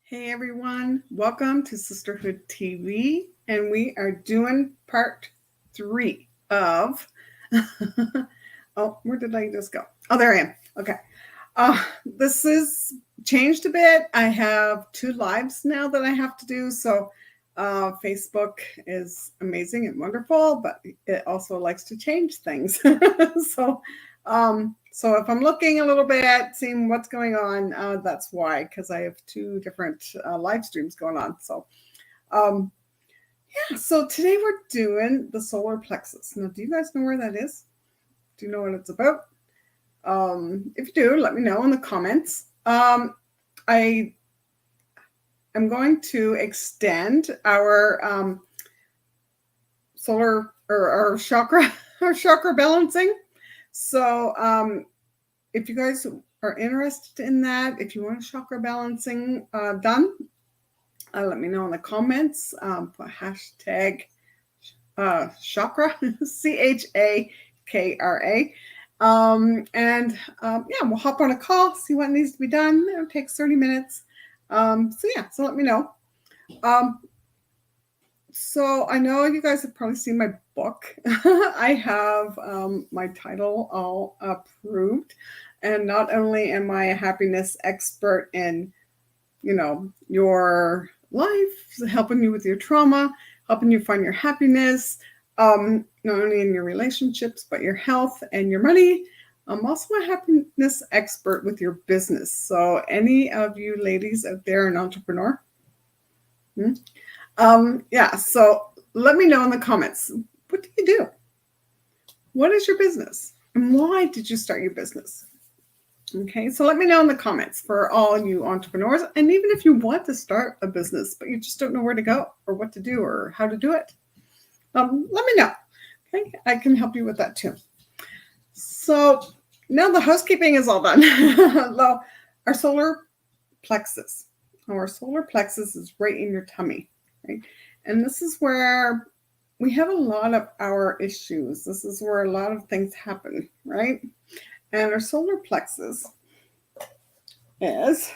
Hey everyone, welcome to Sisterhood TV, and we are doing part 3 of. Oh, where did I just go? Oh, there I am. Okay. This is changed a bit. I have 2 lives now that I have to do, so Facebook is amazing and wonderful, but it also likes to change things. So if I'm looking a little bit, seeing what's going on, that's why, because I have 2 different live streams going on. Um, so today we're doing the solar plexus. Now, do you guys know where that is? Do you know what it's about? If you do, let me know in the comments. I am going to extend our solar or our chakra, our chakra balancing. So if you guys are interested in that, if you want chakra balancing done, let me know in the comments. Put hashtag chakra, Chakra. Yeah, we'll hop on a call, see what needs to be done. It takes 30 minutes. So let me know. So I know you guys have probably seen my book. I have my title all approved. And not only am I a happiness expert in, your life, helping you with your trauma, helping you find your happiness, not only in your relationships, but your health and your money. I'm also a happiness expert with your business. So any of you ladies out there, an entrepreneur, so let me know in the comments, what do you do? What is your business? And why did you start your business? Okay, so let me know in the comments for all you entrepreneurs. And even if you want to start a business, but you just don't know where to go or what to do or how to do it, let me know. Okay, I can help you with that too. So now the housekeeping is all done. Our solar plexus. Our solar plexus is right in your tummy. Right? And this is where we have a lot of our issues. This is where a lot of things happen, right? And our solar plexus is,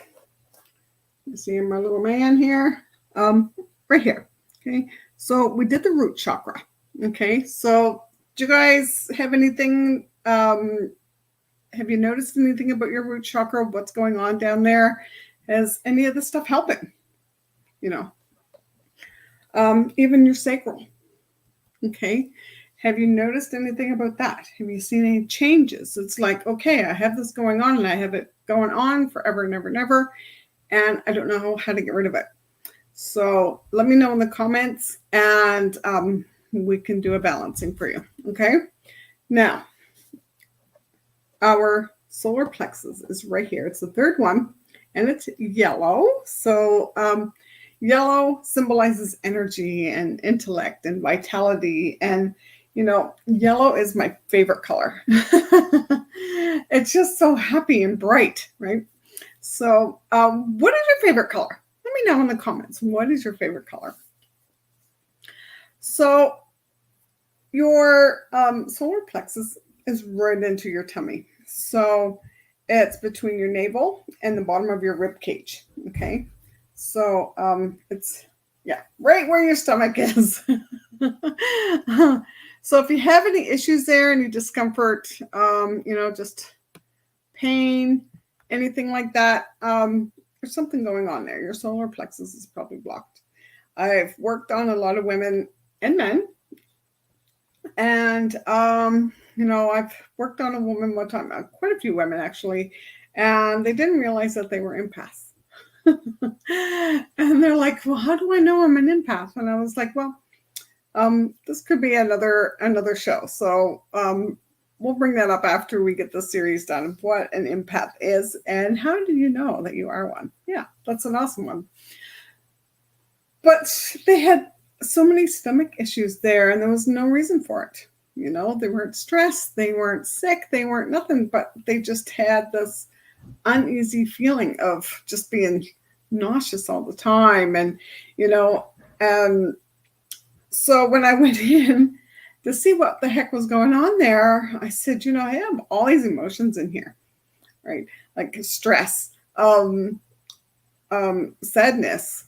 you see my little man here, right here. Okay, so we did the root chakra. Okay, so do you guys have anything? Have you noticed anything about your root chakra? What's going on down there? Is any of this stuff helping? Even your sacral. Okay. Have you noticed anything about that? Have you seen any changes? It's like, okay, I have this going on and I have it going on forever and ever and ever, and I don't know how to get rid of it. So let me know in the comments and we can do a balancing for you. Okay. Now, our solar plexus is right here. It's the third one and it's yellow. So, yellow symbolizes energy and intellect and vitality. And, yellow is my favorite color. It's just so happy and bright, right? So what is your favorite color? Let me know in the comments. What is your favorite color? So your solar plexus is right into your tummy. So it's between your navel and the bottom of your rib cage. Okay. So it's, right where your stomach is. So if you have any issues there, any discomfort, just pain, anything like that, there's something going on there. Your solar plexus is probably blocked. I've worked on a lot of women and men. And, I've worked on a woman one time, quite a few women actually, and they didn't realize that they were empaths. And they're like, well, how do I know I'm an empath? And I was like, well, this could be another show. So we'll bring that up after we get the series done of what an empath is and how do you know that you are one. Yeah, that's an awesome one. But they had so many stomach issues there and there was no reason for it. They weren't stressed, they weren't sick, they weren't nothing, but they just had this uneasy feeling of just being nauseous all the time. And so when I went in to see what the heck was going on there, I said, I have all these emotions in here, right? Like stress, sadness,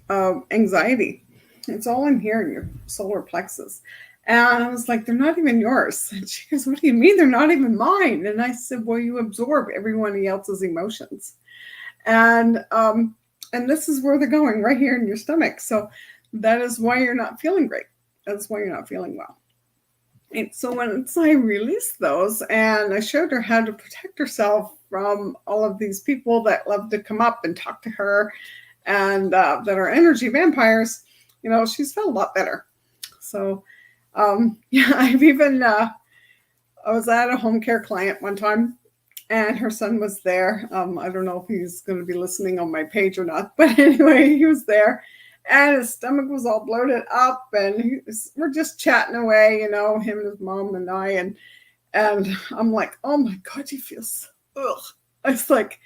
anxiety. It's all in here in your solar plexus. And I was like, they're not even yours. And she goes, what do you mean they're not even mine? And I said, well, you absorb everyone else's emotions. And this is where they're going, right here in your stomach. So that is why you're not feeling great. That's why you're not feeling well. And so once I released those and I showed her how to protect herself from all of these people that love to come up and talk to her and that are energy vampires, she's felt a lot better. So, yeah, I've even, I was at a home care client one time and her son was there. I don't know if he's going to be listening on my page or not, but anyway, he was there. And his stomach was all bloated up, and we're just chatting away, him and his mom and I, and I'm like, oh my God, you feel so, ugh. I was like,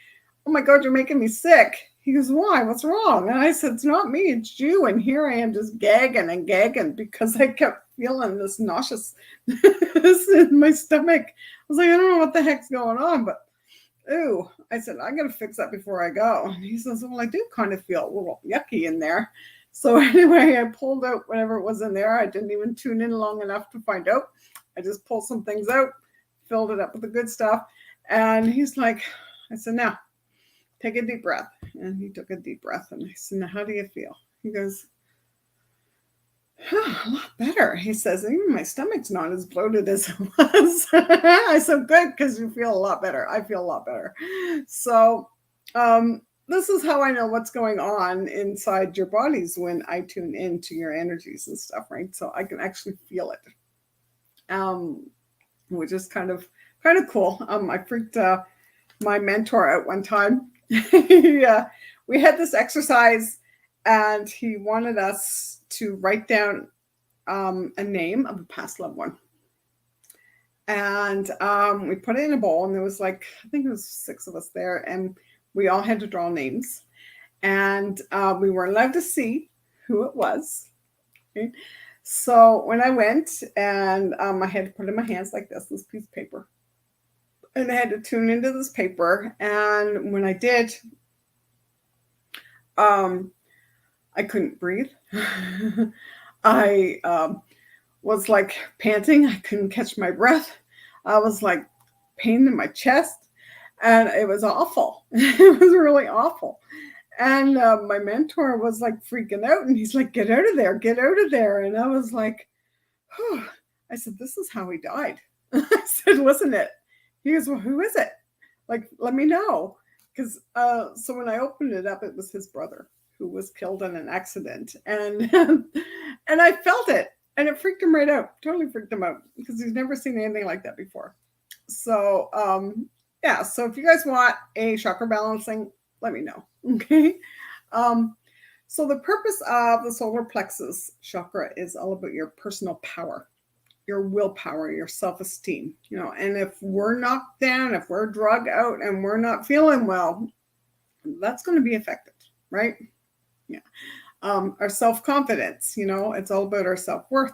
oh my God, you're making me sick. He goes, why? What's wrong? And I said, it's not me, it's you. And here I am just gagging and gagging because I kept feeling this nauseous in my stomach. I was like, I don't know what the heck's going on, but ooh, I said, I got to fix that before I go. And he says, well, I do kind of feel a little yucky in there. So anyway, I pulled out whatever it was in there. I didn't even tune in long enough to find out. I just pulled some things out, filled it up with the good stuff. And he's like, I said, now, take a deep breath. And he took a deep breath. And I said, now, how do you feel? He goes, a lot better. He says, even my stomach's not as bloated as it was. I said, good, because you feel a lot better. I feel a lot better. So this is how I know what's going on inside your bodies when I tune into your energies and stuff, right? So I can actually feel it, which is kind of cool. I freaked my mentor out one time. We had this exercise and he wanted us to write down a name of a past loved one. And we put it in a bowl, and there was I think it was 6 of us there, and we all had to draw names. And we were allowed to see who it was. Okay? So when I went and I had to put it in my hands like this piece of paper. And I had to tune into this paper. And when I did, I couldn't breathe. I was panting. I couldn't catch my breath. I was pain in my chest, and it was awful. It was really awful. And my mentor was freaking out, and he's like, get out of there, get out of there. And I was like, whew. I said, this is how he died. I said, wasn't it? He goes, well, who is it? Let me know. Because so when I opened it up, it was his brother who was killed in an accident. And and I felt it. And it freaked him right out. Totally freaked him out because he's never seen anything like that before. So, yeah. So if you guys want a chakra balancing, let me know. Okay. So the purpose of the solar plexus chakra is all about your personal power, your willpower, your self-esteem, and if we're knocked down, if we're drugged out and we're not feeling well, that's going to be affected, right? Yeah. Our self-confidence, it's all about our self-worth,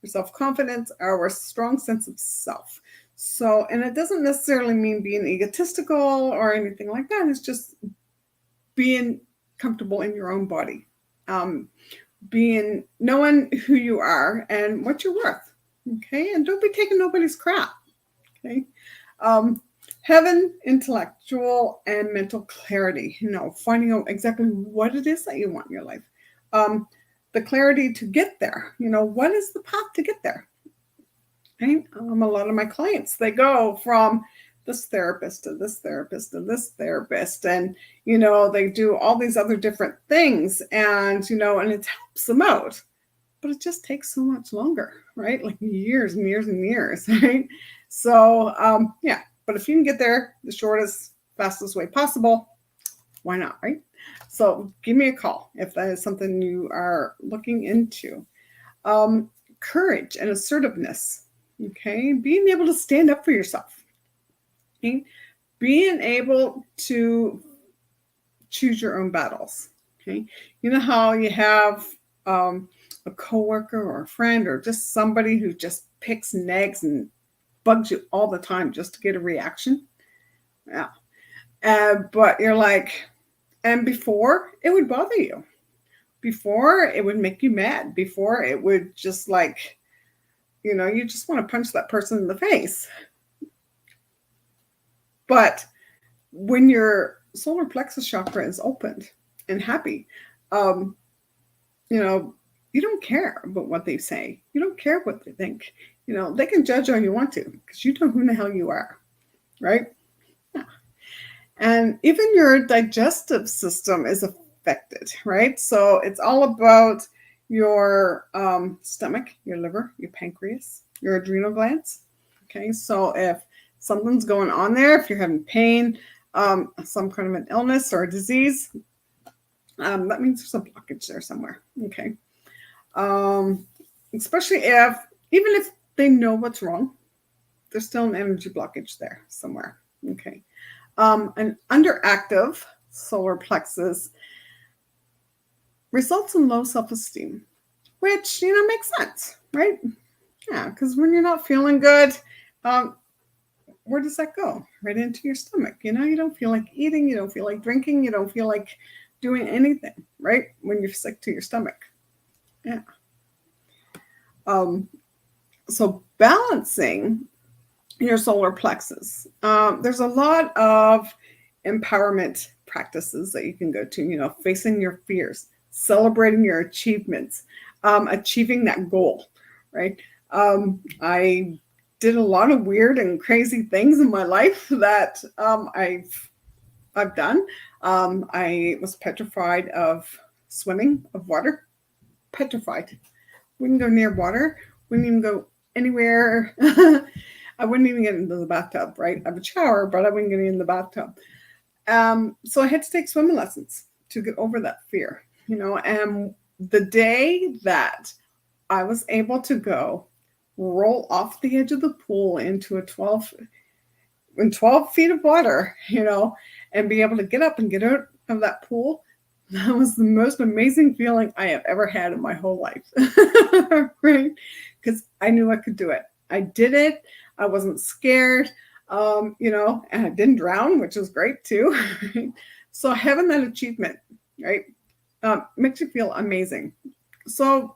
our self-confidence, our strong sense of self. So, and it doesn't necessarily mean being egotistical or anything like that. It's just being comfortable in your own body, knowing who you are and what you're worth. Okay. And don't be taking nobody's crap. Okay. Having intellectual and mental clarity, finding out exactly what it is that you want in your life. The clarity to get there, what is the path to get there? Right? A lot of my clients, they go from this therapist to this therapist to this therapist, and they do all these other different things, and and it helps them out, but it just takes so much longer, right? Years and years and years, right? So yeah, but if you can get there the shortest, fastest way possible, why not, right? So give me a call if that is something you are looking into. Courage and assertiveness, okay? Being able to stand up for yourself, okay? Being able to choose your own battles, okay? You know how you have a coworker or a friend or just somebody who just picks nags and bugs you all the time just to get a reaction? Yeah. But you're like, And before, it would bother you. Before, it would make you mad. Before, it would just like, you just want to punch that person in the face. But when your solar plexus chakra is opened and happy, you don't care about what they say. You don't care what they think. They can judge all you want to because you know who the hell you are, right? Yeah. And even your digestive system is affected, right? So it's all about your stomach, your liver, your pancreas, your adrenal glands. Okay, so if something's going on there, if you're having pain, some kind of an illness or a disease, that means there's a blockage there somewhere. Okay. Especially even if they know what's wrong, there's still an energy blockage there somewhere. Okay. An underactive solar plexus results in low self-esteem, which, makes sense, right? Yeah, because when you're not feeling good, where does that go? Right into your stomach. You don't feel like eating, you don't feel like drinking, you don't feel like doing anything, right? When you're sick to your stomach. Yeah. So balancing your solar plexus, there's a lot of empowerment practices that you can go to, facing your fears, celebrating your achievements, achieving that goal, right? I did a lot of weird and crazy things in my life that I've done. I was petrified of swimming, of water, petrified. Wouldn't go near water, wouldn't even go anywhere. I wouldn't even get into the bathtub, right? I would shower, but I wouldn't get in the bathtub. So I had to take swimming lessons to get over that fear, and the day that I was able to go roll off the edge of the pool into 12 feet of water, and be able to get up and get out of that pool, that was the most amazing feeling I have ever had in my whole life, right? Because I knew I could do it. I did it. I wasn't scared, and I didn't drown, which was great too. Right? So having that achievement, right, makes you feel amazing. So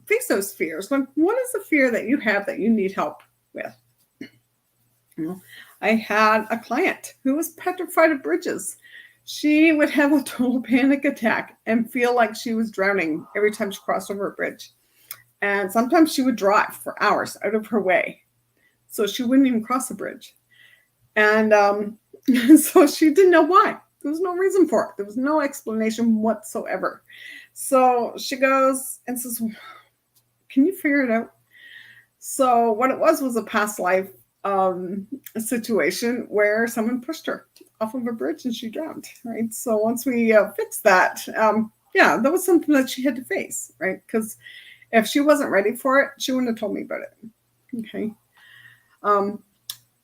face those fears. Like, what is the fear that you have that you need help with? I had a client who was petrified of bridges. She would have a total panic attack and feel like she was drowning every time she crossed over a bridge. And sometimes she would drive for hours out of her way, so she wouldn't even cross the bridge. And so she didn't know why. There was no reason for it. There was no explanation whatsoever. So she goes and says, "Can you figure it out?" So what it was a past life a situation where someone pushed her off of a bridge and she drowned, right? So once we fixed that, that was something that she had to face, right? Because if she wasn't ready for it, she wouldn't have told me about it. Okay.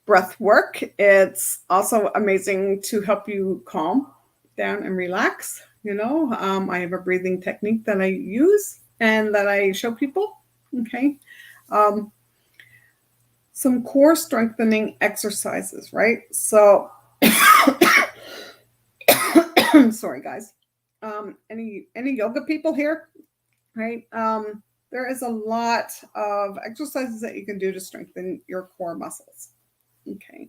Breath work. It's also amazing to help you calm down and relax. I have a breathing technique that I use and that I show people. Okay. Some core strengthening exercises, right? So, sorry guys. Any yoga people here, right? There is a lot of exercises that you can do to strengthen your core muscles. Okay.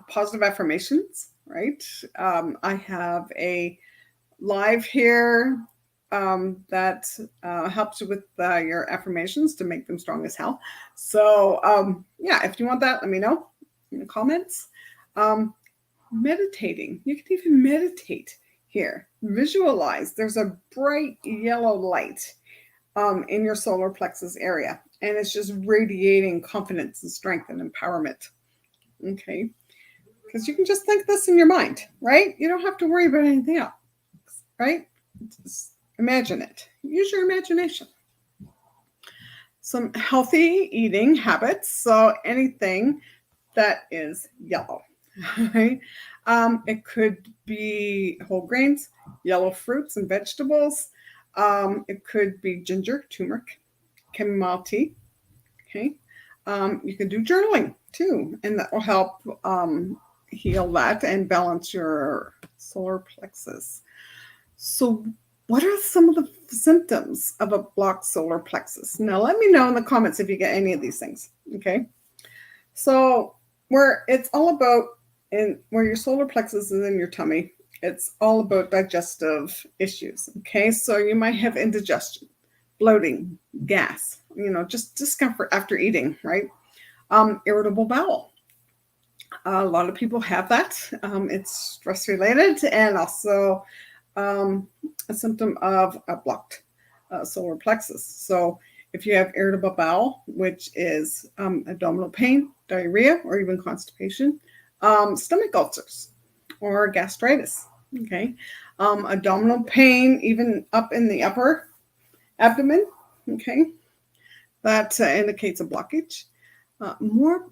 Positive affirmations, right? I have a live here that helps you with your affirmations to make them strong as hell. So if you want that, let me know in the comments. Meditating. You can even meditate here. Visualize. There's a bright yellow light in your solar plexus area, and it's just radiating confidence and strength and empowerment. Okay. Because you can just think this in your mind, right? You don't have to worry about anything else, right? Just imagine it. Use your imagination. Some healthy eating habits. So anything that is yellow, right? It could be whole grains, yellow fruits and vegetables. It could be ginger, turmeric, chamomile tea. Okay. You can do journaling too, and that will help heal that and balance your solar plexus. So what are some of the symptoms of a blocked solar plexus? Now, let me know in the comments if you get any of these things, okay? So where it's all about, where your solar plexus is in your tummy, it's all about digestive issues, okay? So you might have indigestion, bloating, gas, just discomfort after eating, right? Irritable bowel. A lot of people have that. It's stress related, and also a symptom of a blocked solar plexus. So if you have irritable bowel, which is abdominal pain, diarrhea, or even constipation, stomach ulcers or gastritis, okay? Abdominal pain, even up in the upper abdomen, okay? That indicates a blockage. More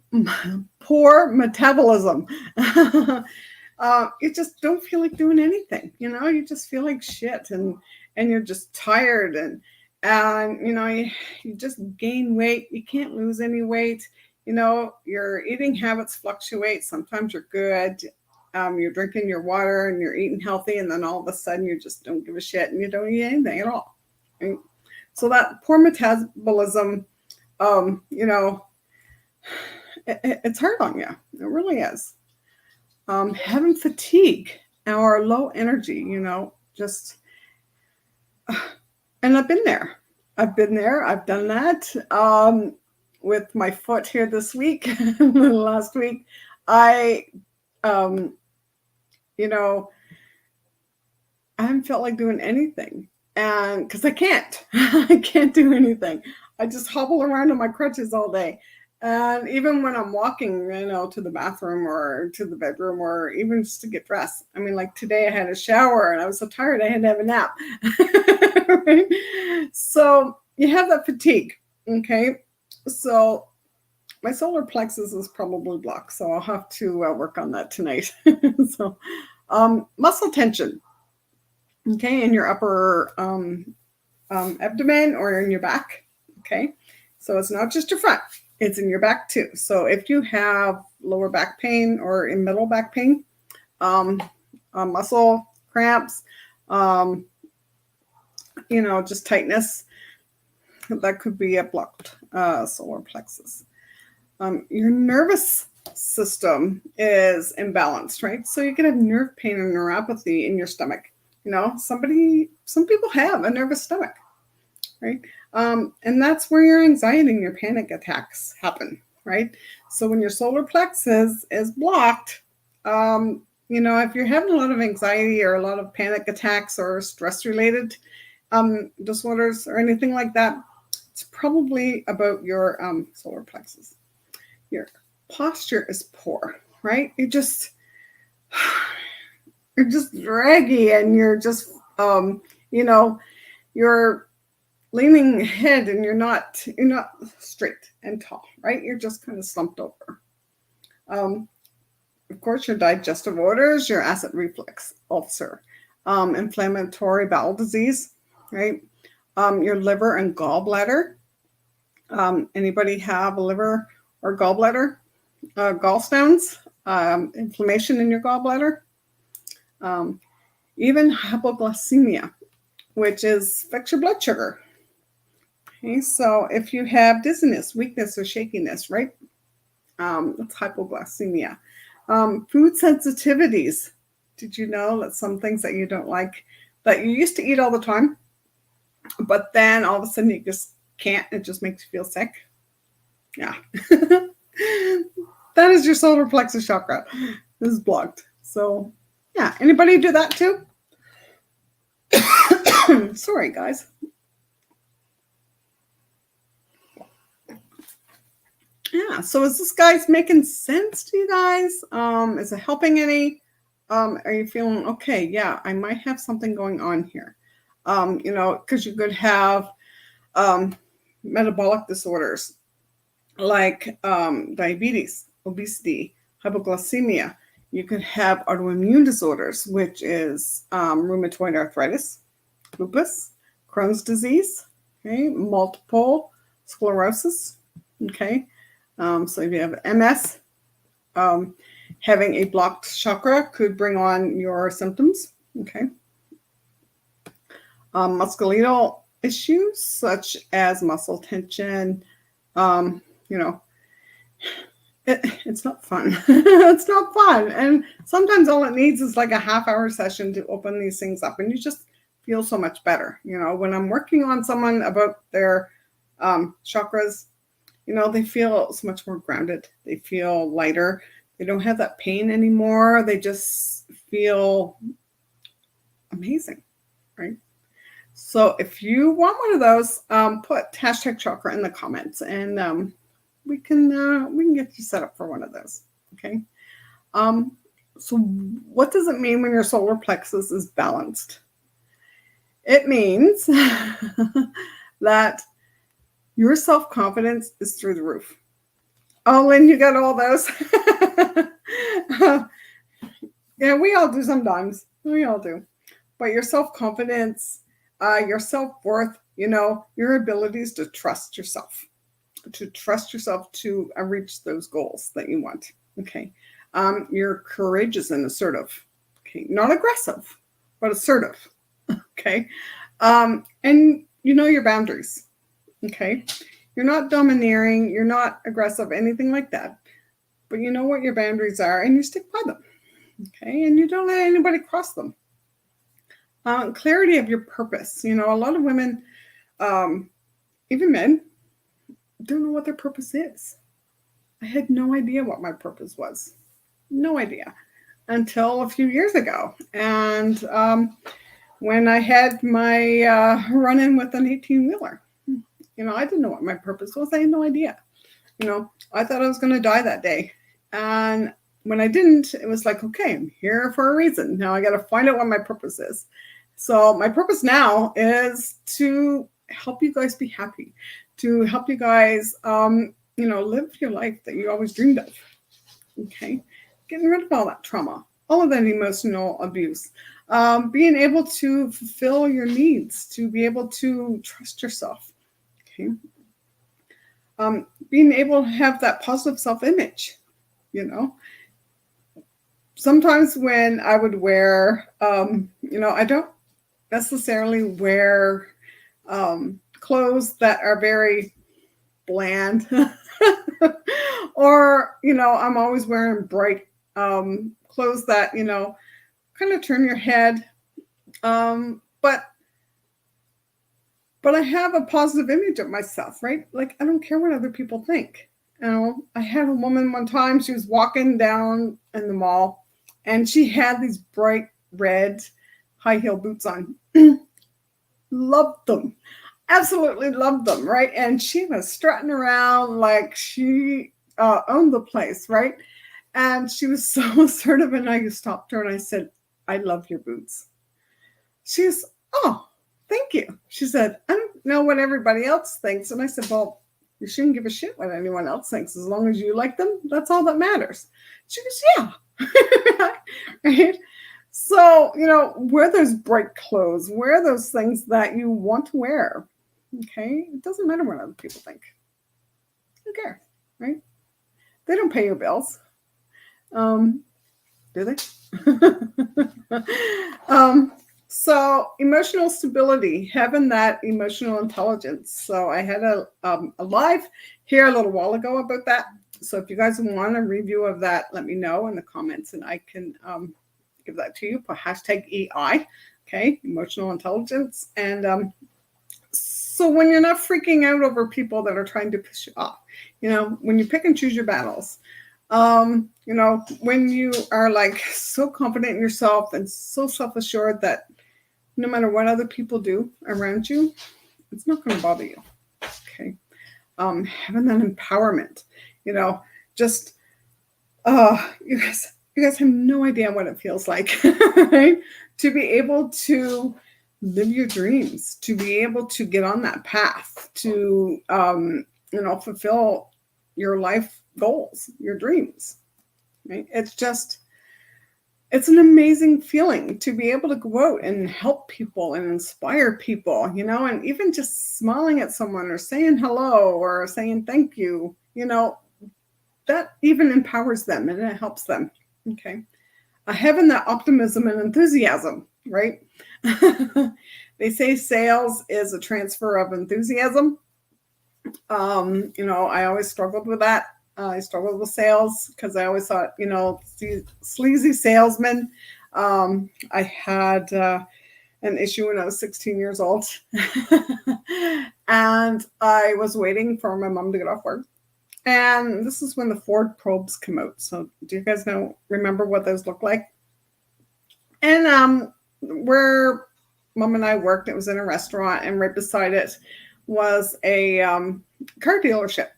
poor metabolism. You just don't feel like doing anything. You just feel like shit, and you're just tired, and you just gain weight. You can't lose any weight. Your eating habits fluctuate. Sometimes you're good. You're drinking your water and you're eating healthy, and then all of a sudden you just don't give a shit and you don't eat anything at all. Right? So that poor metabolism, it's hard on you. It really is. Having fatigue or low energy, just, and I've been there. I've done that. With my foot here this week, last week, I haven't felt like doing anything. And because I can't, I can't do anything. I just hobble around on my crutches all day. And even when I'm walking, to the bathroom or to the bedroom or even just to get dressed. I mean, like today I had a shower and I was so tired I had to have a nap. Right? So you have that fatigue, okay? So my solar plexus is probably blocked, so I'll have to work on that tonight. So muscle tension, okay, in your upper abdomen or in your back, okay? So it's not just your front. It's in your back too. So if you have lower back pain or in middle back pain, muscle cramps, just tightness, that could be a blocked solar plexus. Your nervous system is imbalanced, right? So you can have nerve pain or neuropathy in your stomach. Some people have a nervous stomach, right? And that's where your anxiety and your panic attacks happen, right? So when your solar plexus is blocked, if you're having a lot of anxiety or a lot of panic attacks or stress-related disorders or anything like that, it's probably about your solar plexus. Your posture is poor, right? You're just draggy, and you're just, you're leaning ahead, and you're not straight and tall, right? You're just kind of slumped over. Of course, your digestive orders, your acid reflux, ulcer, inflammatory bowel disease, right? Your liver and gallbladder. Anybody have a liver or gallbladder? Gallstones, inflammation in your gallbladder. Even hypoglycemia, which affects your blood sugar. Okay, so if you have dizziness, weakness, or shakiness, right? That's hypoglycemia. Food sensitivities. Did you know that some things that you don't like, that you used to eat all the time, but then all of a sudden you just can't, it just makes you feel sick? Yeah. That is your solar plexus chakra. This is blocked. So yeah, anybody do that too? Sorry, guys. Yeah, so is this guys making sense to you guys? Is it helping any? Are you feeling okay? Yeah, I might have something going on here. Because you could have metabolic disorders like diabetes, obesity, hypoglycemia. You could have autoimmune disorders, which is rheumatoid arthritis, lupus, Crohn's disease, okay, multiple sclerosis, okay. So if you have MS, Having a blocked chakra could bring on your symptoms. Okay. Musculoskeletal issues such as muscle tension, you know, it's not fun. It's not fun. And sometimes all it needs is like a half-hour session to open these things up, and you just feel so much better. You know, when I'm working on someone about their chakras, you know, they feel so much more grounded. They feel lighter. They don't have that pain anymore. They just feel amazing, right? So if you want one of those, put hashtag chakra in the comments, and we can get you set up for one of those. Okay. So what does it mean when your solar plexus is balanced? It means that your self-confidence is through the roof. Oh, Lynn, you got all those? Yeah, we all do sometimes. We all do. But your self-confidence, your self-worth, you know, your abilities to trust yourself to reach those goals that you want. Okay. You're courageous and assertive. Okay. Not aggressive, but assertive. Okay. And you know your boundaries. Okay. You're not domineering. You're not aggressive, anything like that. But you know what your boundaries are and you stick by them. Okay. And you don't let anybody cross them. Clarity of your purpose. You know, a lot of women, even men, don't know what their purpose is. I had no idea what my purpose was. No idea until a few years ago. And when I had my run-in with an 18-wheeler, you know, I didn't know what my purpose was. I had no idea. You know, I thought I was going to die that day. And when I didn't, it was like, okay, I'm here for a reason. Now I got to find out what my purpose is. So my purpose now is to help you guys be happy, to help you guys, you know, live your life that you always dreamed of. Okay. Getting rid of all that trauma, all of that emotional abuse, being able to fulfill your needs, to be able to trust yourself. Okay. Being able to have that positive self-image, you know. Sometimes when I would wear, you know, I don't necessarily wear clothes that are very bland or, you know, I'm always wearing bright clothes that, you know, kind of turn your head. But I have a positive image of myself, right? Like, I don't care what other people think. You know, I had a woman one time, she was walking down in the mall and she had these bright red high heel boots on. Loved them. Absolutely loved them, right? And she was strutting around like she owned the place, right? And she was so assertive, and I stopped her and I said, I love your boots. She's, oh, thank you. She said, I don't know what everybody else thinks. And I said, well, you shouldn't give a shit what anyone else thinks. As long as you like them, that's all that matters. She goes, yeah. Right? So, you know, wear those bright clothes, wear those things that you want to wear. Okay. It doesn't matter what other people think. Who cares? Right? They don't pay your bills. Do they? So emotional stability, having that emotional intelligence. So I had a live here a little while ago about that. So if you guys want a review of that, let me know in the comments and I can give that to you. Put hashtag EI, okay, emotional intelligence. And so when you're not freaking out over people that are trying to piss you off, you know, when you pick and choose your battles, you know, when you are like so confident in yourself and so self-assured that no matter what other people do around you, it's not going to bother you. Okay. Having that empowerment, you know, just, you guys have no idea what it feels like, right? To be able to live your dreams, to be able to get on that path, to, you know, fulfill your life goals, your dreams, right? It's an amazing feeling to be able to go out and help people and inspire people, you know, and even just smiling at someone or saying hello or saying thank you, you know, that even empowers them and it helps them. Okay. Having that optimism and enthusiasm, right? They say sales is a transfer of enthusiasm. I always struggled with that. I struggled with sales because I always thought, sleazy salesmen. I had an issue when I was 16 years old. And I was waiting for my mom to get off work. And this is when the Ford probes come out. So do you guys remember what those look like? And where mom and I worked, it was in a restaurant, and right beside it was a car dealership.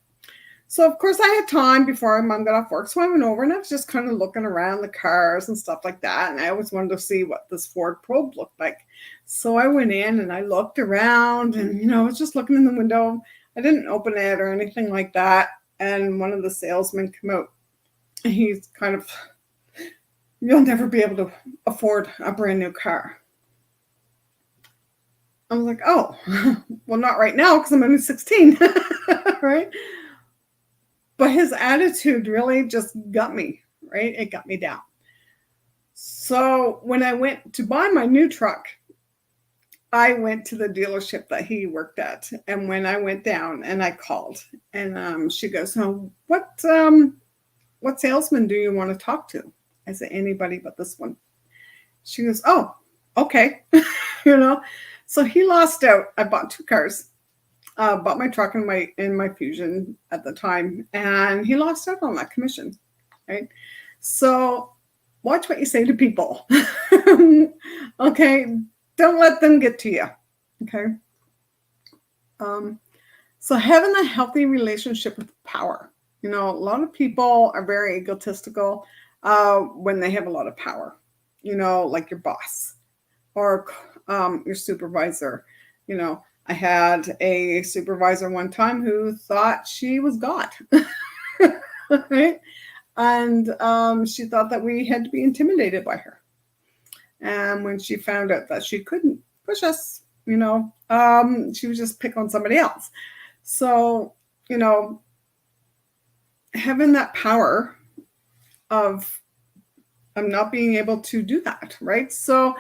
So of course I had time before my mom got off work. So I went over and I was just kind of looking around the cars and stuff like that. And I always wanted to see what this Ford probe looked like. So I went in and I looked around and, I was just looking in the window. I didn't open it or anything like that. And one of the salesmen came out. He's kind of, you'll never be able to afford a brand new car. I was like, oh, well, not right now because I'm only 16, right? But his attitude really just got me, right? It got me down. So when I went to buy my new truck, I went to the dealership that he worked at. And when I went down and I called, and she goes, oh, what salesman do you want to talk to? I said, anybody but this one. She goes, oh, okay. So he lost out. I bought 2 cars. Bought my truck and my Fusion at the time, and he lost out on that commission, right? So watch what you say to people. Okay, don't let them get to you. Okay. So having a healthy relationship with power. A lot of people are very egotistical when they have a lot of power. Like your boss or your supervisor. I had a supervisor one time who thought she was God, right? And she thought that we had to be intimidated by her. And when she found out that she couldn't push us, she would just pick on somebody else. So, having that power of not being able to do that, right? So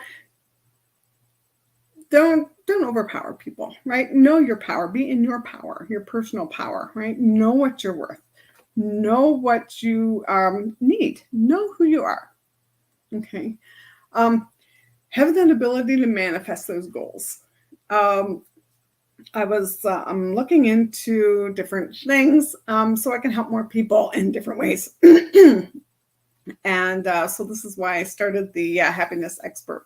don't overpower people, right? Know your power. Be in your power, your personal power, right? Know what you're worth. Know what you need. Know who you are. Okay. Have that ability to manifest those goals. I'm looking into different things so I can help more people in different ways. And so this is why I started the happiness expert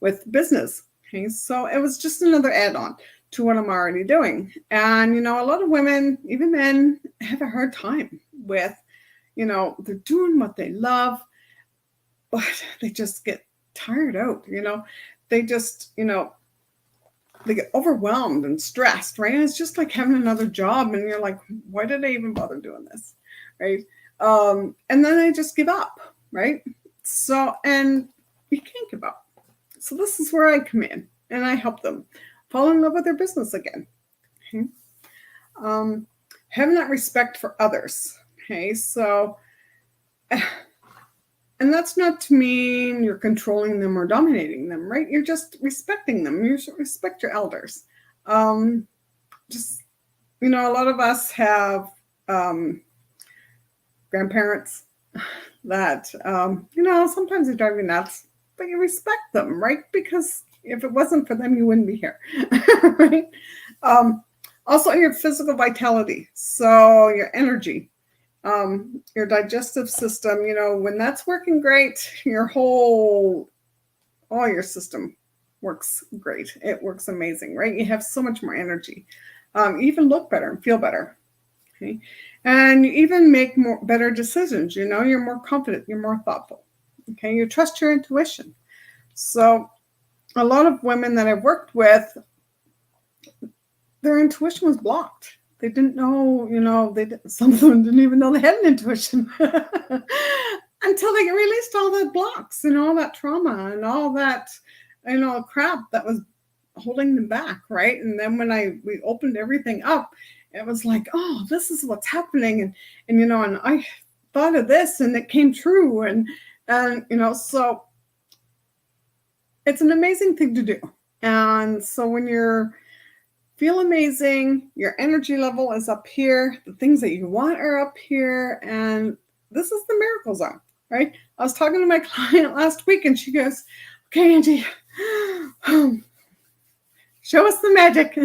with business. Okay, so it was just another add-on to what I'm already doing. And, a lot of women, even men, have a hard time with, they're doing what they love, but they just get tired out, they just, they get overwhelmed and stressed, right? And it's just like having another job and you're like, why did I even bother doing this, right? And then they just give up, right? So, and you can't give up. So this is where I come in and I help them fall in love with their business again. Okay. Having that respect for others. Okay. So, and that's not to mean you're controlling them or dominating them, right? You're just respecting them. You should respect your elders. Just, a lot of us have grandparents that, sometimes they drive you nuts. But you respect them, right? Because if it wasn't for them, you wouldn't be here, right? Also, your physical vitality. So your energy, your digestive system, when that's working great, all your system works great. It works amazing, right? You have so much more energy. You even look better and feel better. Okay. And you even make better decisions. You're more confident. You're more thoughtful. Okay, you trust your intuition. So a lot of women that I've worked with, their intuition was blocked. They didn't know, some of them didn't even know they had an intuition until they released all the blocks and all that trauma and all that, crap that was holding them back, right? And then when we opened everything up, it was like, oh, this is what's happening. And I thought of this and it came true. And so it's an amazing thing to do. And so when you're feel amazing, your energy level is up here, the things that you want are up here, and this is the miracle zone, right? I was talking to my client last week and she goes, okay, Angie, show us the magic.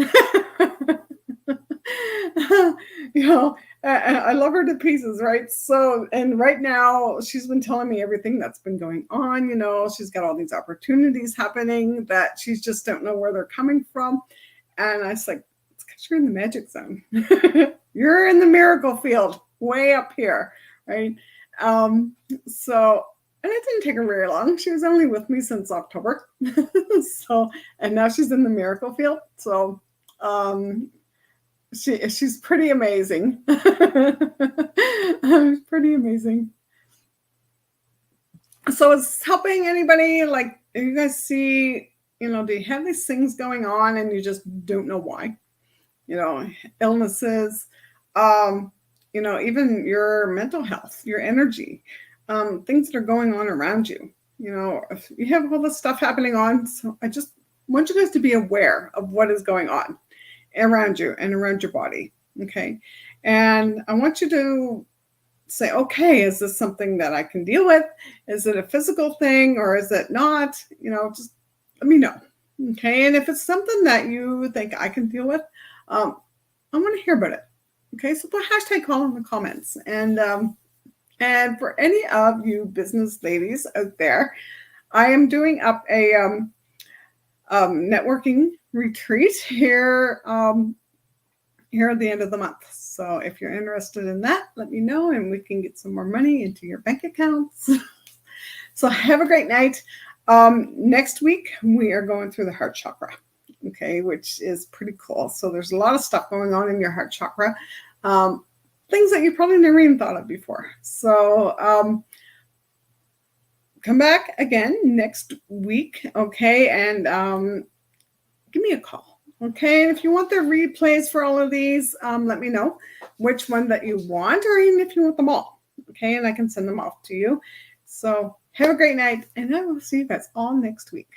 I love her to pieces, right? So, and right now she's been telling me everything that's been going on. She's got all these opportunities happening that she just don't know where they're coming from. And I was like, it's because you're in the magic zone. You're in the miracle field way up here, right? And it didn't take her very long. She was only with me since October. And now she's in the miracle field. So she's pretty amazing. Pretty amazing. So it's helping anybody, like, you guys see, do you have these things going on and you just don't know why? Illnesses, even your mental health, your energy, things that are going on around you. If you have all this stuff happening on, so I just want you guys to be aware of what is going on around you and around your body. Okay. And I want you to say, okay, is this something that I can deal with? Is it a physical thing or is it not? Just let me know. Okay. And if it's something that you think I can deal with, I want to hear about it. Okay. So put #call in the comments. And for any of you business ladies out there, I am doing up a networking retreat here at the end of the month. So if you're interested in that, let me know and we can get some more money into your bank accounts. So have a great night. Next week, we are going through the heart chakra, okay, which is pretty cool. So there's a lot of stuff going on in your heart chakra, things that you probably never even thought of before. So come back again next week, okay, and give me a call, okay? And if you want the replays for all of these, let me know which one that you want, or even if you want them all, okay? And I can send them off to you. So have a great night, and I will see you guys all next week.